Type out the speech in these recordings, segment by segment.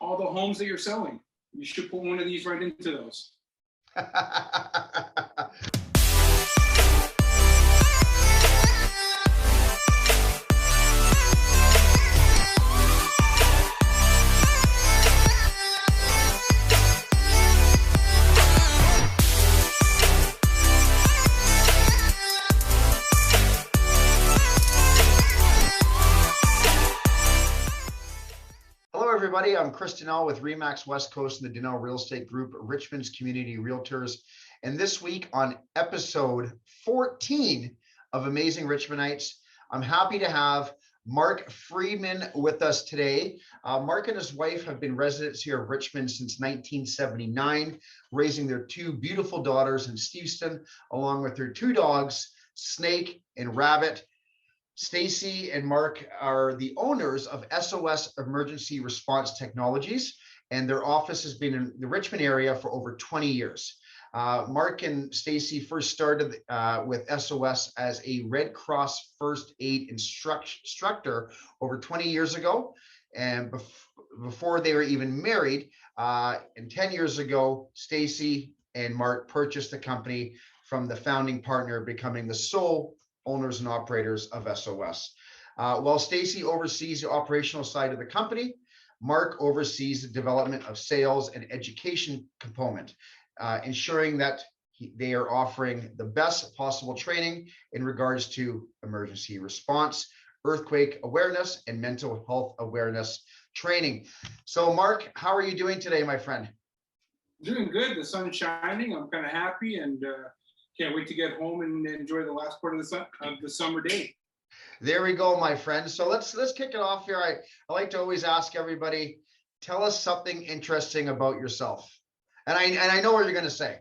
all the homes that you're selling. You should put one of these right into those. Everybody, I'm Chris Donnell with Remax West Coast and the Donnell Real Estate Group, Richmond's Community Realtors. And this week on episode 14 of Amazing Richmondites, I'm happy to have Mark Friedman with us today. Mark and his wife have been residents here of Richmond since 1979, raising their two beautiful daughters in Steveston, along with their two dogs, Snake and Rabbit. Stacy and Mark are the owners of SOS Emergency Response Technologies, and their office has been in the Richmond area for over 20 years. Mark and Stacy first started with SOS as a Red Cross first aid instructor over 20 years ago. And before they were even married, and 10 years ago, Stacy and Mark purchased the company from the founding partner, becoming the sole owners and operators of SOS. While Stacy oversees the operational side of the company, Mark oversees the development of sales and education component, ensuring that they are offering the best possible training in regards to emergency response, earthquake awareness, and mental health awareness training. So Mark, how are you doing today, my friend? Doing good. The sun's shining. I'm kind of happy and can't wait to get home and enjoy the last part of the summer day. There we go, my friend. So let's kick it off here. I like to always ask everybody, tell us something interesting about yourself. And I know what you're going to say.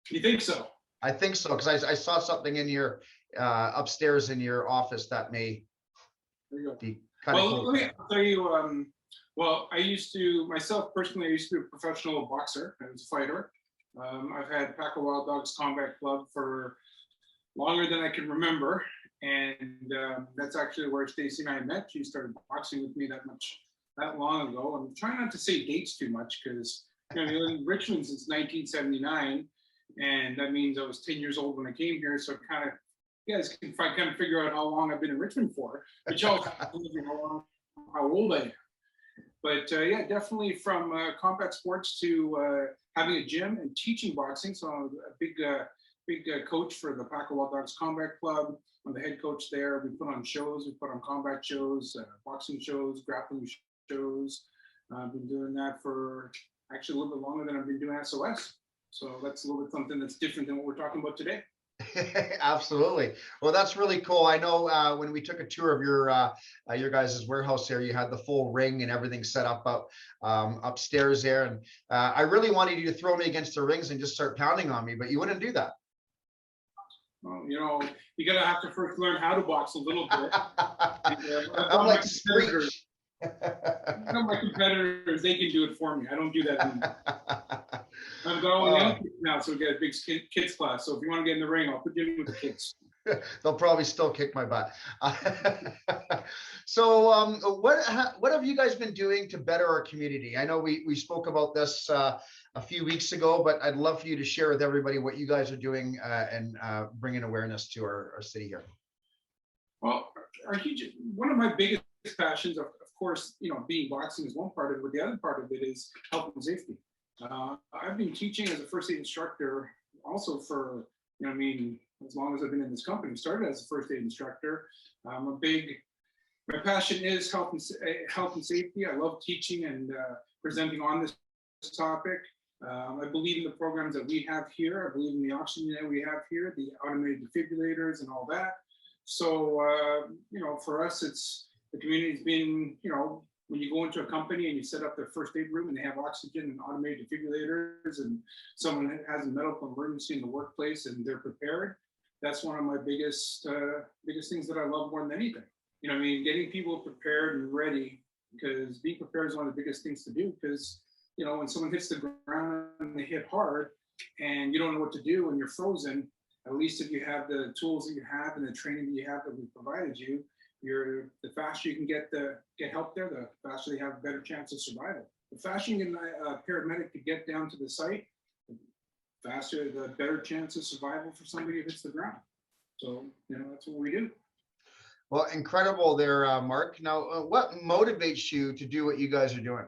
You think so? I think so, because I saw something in your upstairs in your office that may be kind of cool. Let me tell you. Well, I used to myself personally. I used to be a professional boxer. I was a fighter. I've had Pack of Wild Dogs Combat Club for longer than I can remember, and that's actually where Stacy and I met. She started boxing with me that long ago. I'm trying not to say dates too much because I've been in Richmond since 1979, and that means I was 10 years old when I came here. So you guys can kind of figure out how long I've been in Richmond for, but y'all how old I am. But yeah, definitely from combat sports to having a gym and teaching boxing. So I'm a big coach for the Pack of Wild Dogs Combat Club. I'm the head coach there. We put on shows. We put on combat shows, boxing shows, grappling shows. I've been doing that for actually a little bit longer than I've been doing SOS. So that's a little bit something that's different than what we're talking about today. Absolutely. Well, that's really cool. I know when we took a tour of your guys' warehouse here, you had the full ring and everything set up upstairs there. And I really wanted you to throw me against the rings and just start pounding on me, but you wouldn't do that. Well, you gotta have to first learn how to box a little bit. I'm like Screech. My competitors, they can do it for me. I don't do that anymore. I'm going young kids now, so we got a big kids class. So if you want to get in the ring, I'll put you in with the kids. They'll probably still kick my butt. So what have you guys been doing to better our community? I know we spoke about this a few weeks ago, but I'd love for you to share with everybody what you guys are doing and bringing awareness to our city here. Well, one of my biggest passions, of course, being boxing is one part of it, but the other part of it is health and safety. I've been teaching as a first aid instructor also for, as long as I've been in this company. Started as a first aid instructor. My passion is health and safety. I love teaching and presenting on this topic. I believe in the programs that we have here. I believe in the oxygen that we have here, the automated defibrillators and all that. So, for us, the community's been, when you go into a company and you set up their first aid room and they have oxygen and automated defibrillators and someone has a medical emergency in the workplace and they're prepared, that's one of my biggest things that I love more than anything. Getting people prepared and ready, because being prepared is one of the biggest things to do, because, when someone hits the ground and they hit hard and you don't know what to do and you're frozen, at least if you have the tools that you have and the training that you have that we provided you, the faster you can get help there, the faster they have a better chance of survival. The faster you can a paramedic to get down to the site, the faster, the better chance of survival for somebody who hits the ground. So, that's what we do. Well, incredible there, Mark. Now, what motivates you to do what you guys are doing?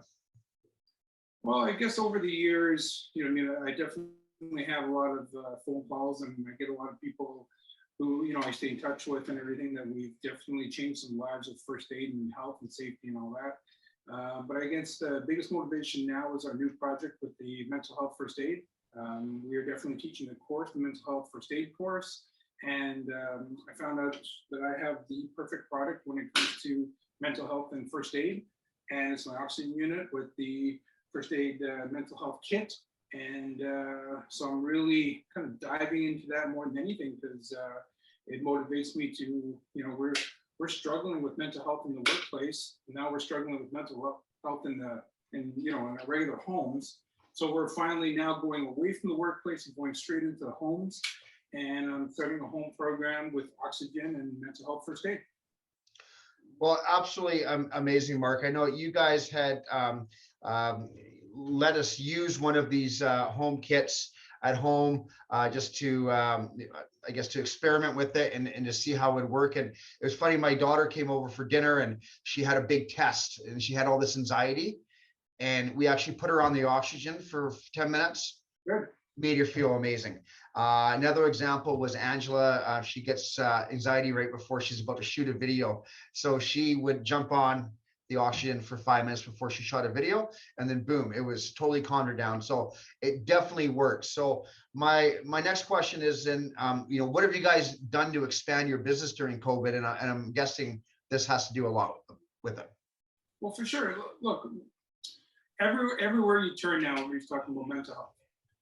Well, I guess over the years, I definitely have a lot of phone calls, and I get a lot of people who, I stay in touch with and everything, that we've definitely changed some lives with first aid and health and safety and all that. But I guess the biggest motivation now is our new project with the mental health first aid. We are definitely teaching the course, the mental health first aid course. And I found out that I have the perfect product when it comes to mental health and first aid. And it's my oxygen unit with the first aid mental health kit. And so I'm really kind of diving into that more than anything, because it motivates me to, we're struggling with mental health in the workplace. Now we're struggling with mental health in our regular homes. So we're finally now going away from the workplace and going straight into the homes. And I'm starting a home program with oxygen and mental health first aid. Well, absolutely amazing, Mark. I know you guys had let us use one of these home kits at home just to, I guess, to experiment with it and to see how it would work. And it was funny, my daughter came over for dinner and she had a big test and she had all this anxiety. And we actually put her on the oxygen for 10 minutes. Good. Made her feel amazing. Another example was Angela. She gets anxiety right before she's about to shoot a video. So she would jump on the oxygen for 5 minutes before she shot a video, and then boom, it was totally calmed her down. So it definitely works. So my next question is, then, what have you guys done to expand your business during COVID? And I'm guessing this has to do a lot with it. Well, for sure. Look, everywhere you turn now, we're talking about mental health.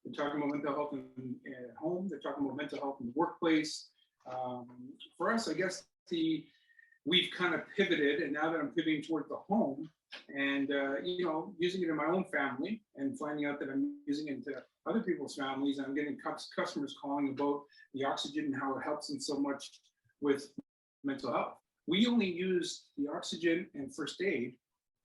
They're talking about mental health at home. They're talking about mental health in the workplace. For us, I guess we've kind of pivoted, and now that I'm pivoting toward the home and, using it in my own family and finding out that I'm using it into other people's families, I'm getting customers calling about the oxygen and how it helps them so much with mental health. We only used the oxygen and first aid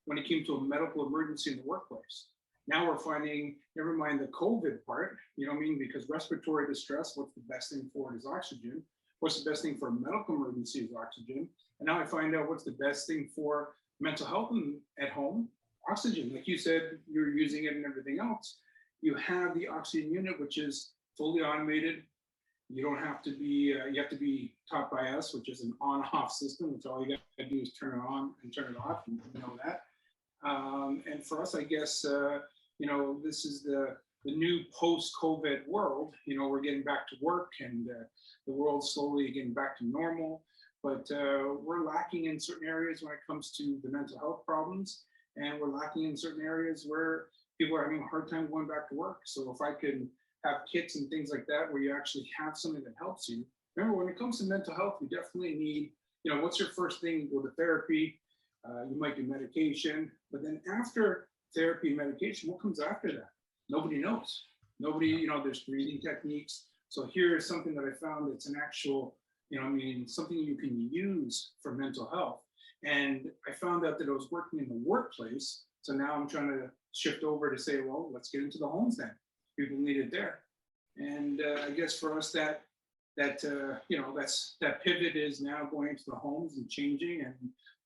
when it came to a medical emergency in the workplace. Now we're finding, never mind the COVID part, because respiratory distress, what's the best thing for it is oxygen. What's the best thing for a medical emergency is oxygen. And now I find out what's the best thing for mental health at home, oxygen. Like you said, you're using it and everything else. You have the oxygen unit, which is fully automated. You don't have to be, you have to be taught by us, which is an on-off system, which all you got to do is turn it on and turn it off, and you know that. And for us, I guess, this is the new post-COVID world. We're getting back to work, and the world's slowly getting back to normal. But we're lacking in certain areas when it comes to the mental health problems, and we're lacking in certain areas where people are having a hard time going back to work. So if I can have kits and things like that, where you actually have something that helps you. Remember, when it comes to mental health, we definitely need, what's your first thing? You go to therapy. You might do medication, but then after therapy and medication, what comes after that? Nobody knows. Nobody, there's breathing techniques. So here is something that I found that's an actual, something you can use for mental health. And I found out that it was working in the workplace. So now I'm trying to shift over to say, well, let's get into the homes then. People need it there. And I guess for us that pivot is now going into the homes and changing, and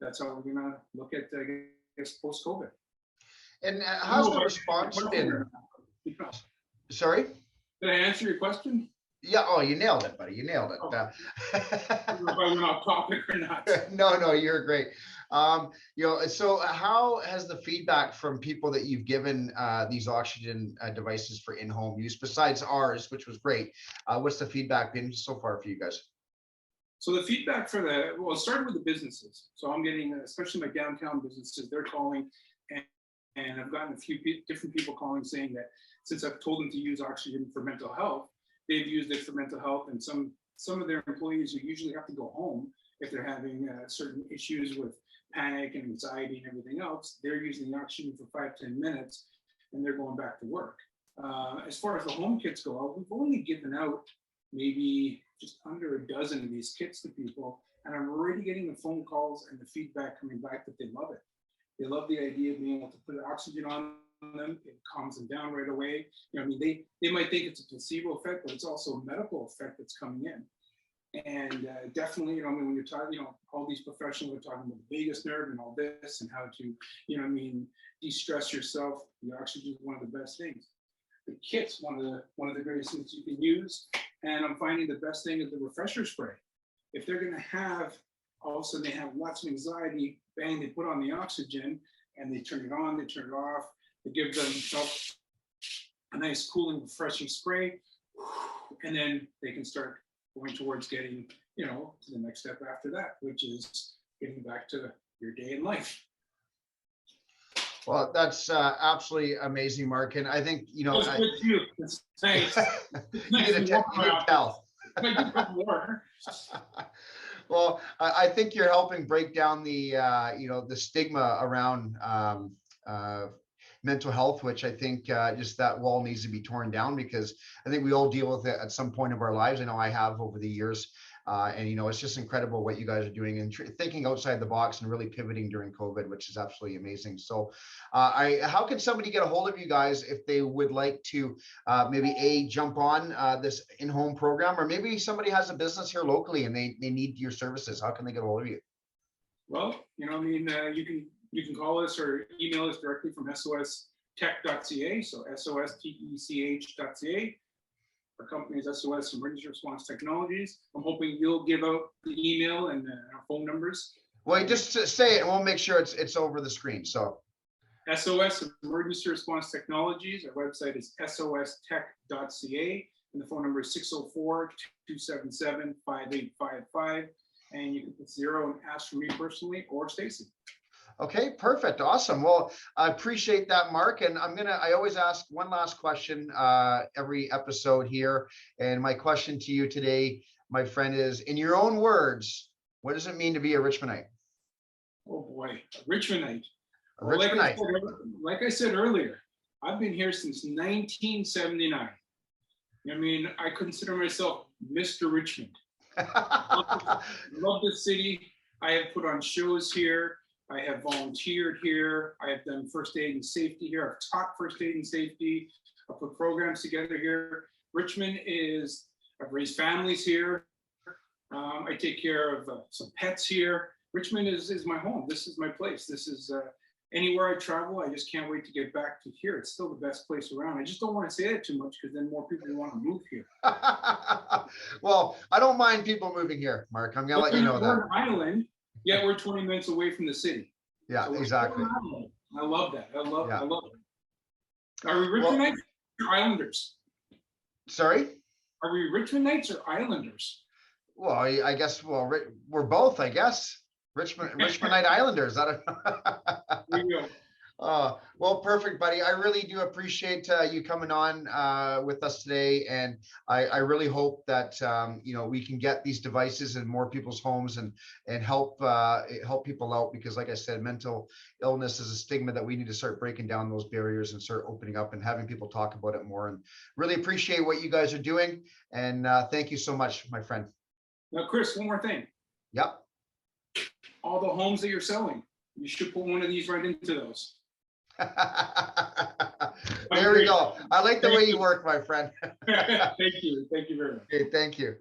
that's how we're gonna look at, I guess, post-COVID. And how's the response been? Sorry? Did I answer your question? Yeah. Oh, you nailed it, buddy. You nailed it. Oh. I don't know if I went off topic or not. No, you're great. So how has the feedback from people that you've given these oxygen devices for in-home use, besides ours, which was great? What's the feedback been so far for you guys? So the feedback it started with the businesses. So I'm getting, especially my downtown businesses, they're calling, and I've gotten a few different people calling saying that since I've told them to use oxygen for mental health, they've used it for mental health, and some of their employees who usually have to go home if they're having certain issues with panic and anxiety and everything else, they're using the oxygen for 5-10 minutes, and they're going back to work. As far as the home kits go, we've only given out maybe just under a dozen of these kits to people, And I'm already getting the phone calls and the feedback coming back that they love it. They love the idea of being able to put oxygen on them. It calms them down right away. I mean, they might think it's a placebo effect, but it's also a medical effect that's coming in. And definitely, I mean, when you're talking, all these professionals are talking about the vagus nerve and all this and how to, I mean, de-stress yourself. The oxygen is one of the best things. The kit's one of the greatest things you can use. And I'm finding the best thing is the refresher spray. If they're going to have, all of a sudden they have lots of anxiety, bang, they put on the oxygen and they turn it on, they turn it off. They give themselves a nice cooling, refreshing spray. And then they can start going towards getting, to the next step after that, which is getting back to your day in life. Well, that's absolutely amazing, Mark. And I think, It's good to you. It's nice. It's nice you can tell. Well, I think you're helping break down the, the stigma around mental health, which I think just that wall needs to be torn down, because I think we all deal with it at some point of our lives. I know I have over the years. And, it's just incredible what you guys are doing and thinking outside the box and really pivoting during COVID, which is absolutely amazing. So how can somebody get a hold of you guys if they would like to maybe jump on this in-home program, or maybe somebody has a business here locally and they need your services? How can they get a hold of you? Well, you can call us or email us directly from sostech.ca. So sostech.ca. Our company is SOS Emergency Response Technologies. I'm hoping you'll give out the email and our phone numbers. Well, just say it and we'll make sure it's over the screen. So SOS Emergency Response Technologies. Our website is sostech.ca and the phone number is 604-277-5855. And you can put 0 and ask for me personally or Stacy. Okay, perfect. Awesome. Well, I appreciate that, Mark. And I always ask one last question every episode here. And my question to you today, my friend, is, in your own words, what does it mean to be a Richmondite? Oh boy, a Richmondite. A Richmondite. Like I said earlier, I've been here since 1979. I mean, I consider myself Mr. Richmond. Love the city. I have put on shows here. I have volunteered here. I have done first aid and safety here. I've taught first aid and safety. I've put programs together here. Richmond I've raised families here. I take care of some pets here. Richmond is my home. This is my place. This is anywhere I travel. I just can't wait to get back to here. It's still the best place around. I just don't want to say that too much because then more people want to move here. Well, I don't mind people moving here, Mark. I'm going to let you know that. We're an island. Yeah, we're 20 minutes away from the city. Yeah, so exactly. I love that. I love it. Are we Richmondites or Islanders? Sorry? Are we Richmondites or Islanders? Well, I guess, we're both, I guess. Richmondite Islanders. There you go. Well, perfect, buddy. I really do appreciate you coming on with us today, and I really hope that we can get these devices in more people's homes and help people out, because, like I said, mental illness is a stigma that we need to start breaking down those barriers and start opening up and having people talk about it more. And really appreciate what you guys are doing, and thank you so much, my friend. Now, Chris, one more thing. Yep. All the homes that you're selling, you should put one of these right into those. There we go. I like the way you work, my friend. Thank you. Thank you very much. Okay, thank you.